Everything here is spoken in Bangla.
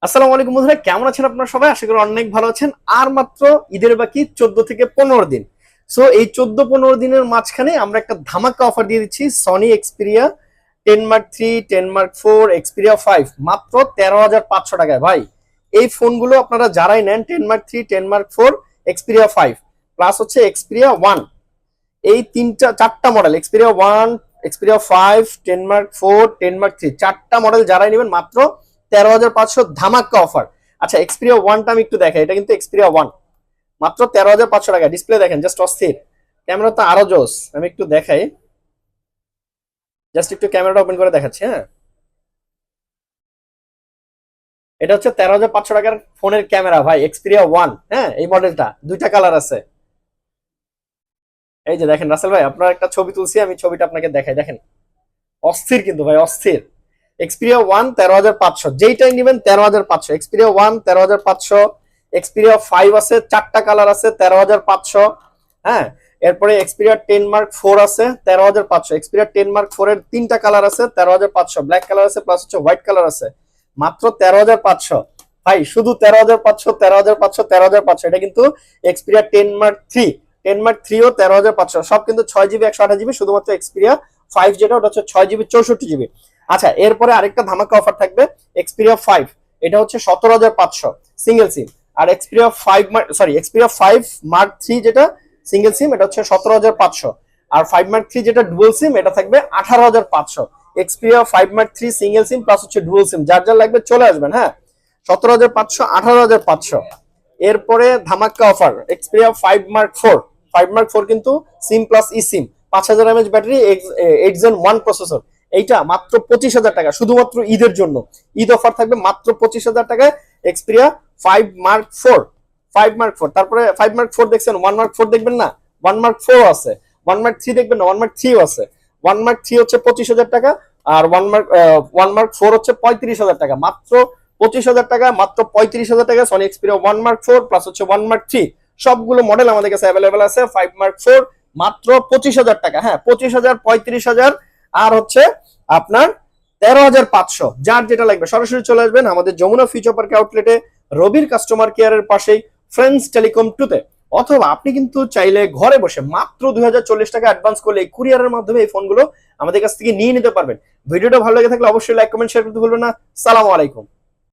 আসসালামু আলাইকুম বন্ধুরা, কেমন আছেন আপনারা সবাই? আশা করি অনেক ভালো আছেন। আর মাত্র ঈদের বাকি 14 থেকে 15 দিন। সো এই 14-15 দিনের মাঝখানে আমরা একটা ধামাকা অফার দিয়ে দিচ্ছি। Sony Xperia 10 mark 3, 10 mark 4, Xperia 5 মাত্র 13,500 টাকায়। ভাই এই ফোনগুলো আপনারা যারাই নেন 10 মার্ক 3, 10 মার্ক 4, এক্সপিরিয়া 5 প্লাস হচ্ছে এক্সপিরিয়া 1, এই চারটা model Xperia 1, Xperia 5, 10 mark 4, 10 mark 3 চারটা মডেল যারাই নেবেন মাত্র 13,500 ধামাকা অফার। আচ্ছা, এক্সপিরিয়া 1টা আমি একটু দেখাই। এটা কিন্তু এক্সপিরিয়া 1 মাত্র 13,500 টাকা। ডিসপ্লে দেখেন, জাস্ট অস্থির। ক্যামেরা তো আরো জোস। আমি একটু দেখাই, জাস্ট একটু ক্যামেরাটা ওপেন করে দেখাচ্ছি। হ্যাঁ, এটা হচ্ছে 13,500 টাকার ফোনের ক্যামেরা ভাই, এক্সপিরিয়া 1। হ্যাঁ, এই মডেলটা দুইটা কালার আছে। এই যে দেখেন রাসেল ভাই, আপনার একটা ছবি তুলছি, আমি ছবিটা আপনাকে দেখাই। দেখেন অস্থির কিন্তু ভাই, অস্থির। এক্সপিরিয়া 1 13,500, যেইটাই নেবেন 13,500। এক্সপিরিয়া 1 13,500, এক্সপিরিয়া 5 আছে, চারটা কালার আছে 13,500। হ্যাঁ, এরপরে এক্সপিরিয়া 10 মার্ক 4 আছে 13,500। এক্সপিরিয়া 10 মার্ক 4 এর তিনটা কালার আছে 13,500, ব্ল্যাক কালার আছে প্লাস হচ্ছে হোয়াইট কালার আছে, মাত্র 13,500। ভাই শুধু 13,500, 13,500, 13,500। এটা কিন্তু এক্সপিরিয়া 10 মার্ক 3, 10 মার্ক 3 ও 13,500। সব কিন্তু 6 জিবি 128 জিবি। শুধুমাত্র এক্সপিরিয়া 5 যেটা, ওটা হচ্ছে 6 জিবি 64 জিবি। আচ্ছা, এরপরে আরেকটা ধামাকা অফার থাকবে। এক্সপিরিয়া 5 এটা হচ্ছে 17,500 সিঙ্গেল সিম। আর এক্সপিরিয়া 5 সরি এক্সপিরিয়া 5 মার্ক 3 যেটা সিঙ্গেল সিম, এটা হচ্ছে 17,500। আর 5 মার্ক 3 যেটা ডুয়াল সিম, এটা থাকবে 18,500। এক্সপিরিয়া 5 মার্ক 3 সিঙ্গেল সিম প্লাস হচ্ছে ডুয়াল সিম, যার যার লাগবে চলে আসবেন। হ্যাঁ, 17,500, 18,500। এরপরে ধামাকা অফার এক্সপিরিয়া 5 মার্ক 4। 5 মার্ক 4 কিন্তু সিম প্লাস ই সিম, 5000 mAh ব্যাটারি, 8 Gen 1 প্রসেসর। এইটা মাত্র 25,000 টাকা, শুধুমাত্র ঈদের জন্য। ঈদ অফার থাকবে মাত্র 25,000 টাকায়। Xperia 5 mark 4, 5 mark 4। তারপরে 5 মার্ক 4 দেখছেন, 1 মার্ক 4 দেখবেন না, 1 মার্ক 4 আছে। 1 মার্ক 3 দেখবেন না, 1 মার্ক 3 আছে। 1 মার্ক 3 হচ্ছে 25,000 টাকা, আর 1 মার্ক 4 হচ্ছে 35,000 টাকা। মাত্র 25,000 টাকা, মাত্র 35,000 টাকা সনি এক্সপিরিয়া 1 মার্ক 4 প্লাস হচ্ছে 1 মার্ক 3। সবগুলো মডেল আমাদের কাছে অ্যাভেলেবেল আছে। 5 মার্ক 4 মাত্র 25,000 টাকা। হ্যাঁ, 25,000, 35,000, আর হচ্ছে আপনার 13,500। যার যেটা লাগবে সরাসরি চলে আসবেন আমাদের যমুনা ফিউচার পার্ক আউটলেটে, রবির কাস্টমার কেয়ারের পাশেই, ফ্রেন্ডস টেলিকম 2তে। অথবা আপনি কিন্তু চাইলে ঘরে বসে মাত্র 2,040 টাকা অ্যাডভান্স করলে কুরিয়ারের মাধ্যমে এই ফোনগুলো আমাদের কাছ থেকে নিয়ে নিতে পারবেন। ভিডিওটা ভালো লেগে থাকলে অবশ্যই লাইক, কমেন্ট, শেয়ার করতে ভুলবেন না। সালামু আলাইকুম।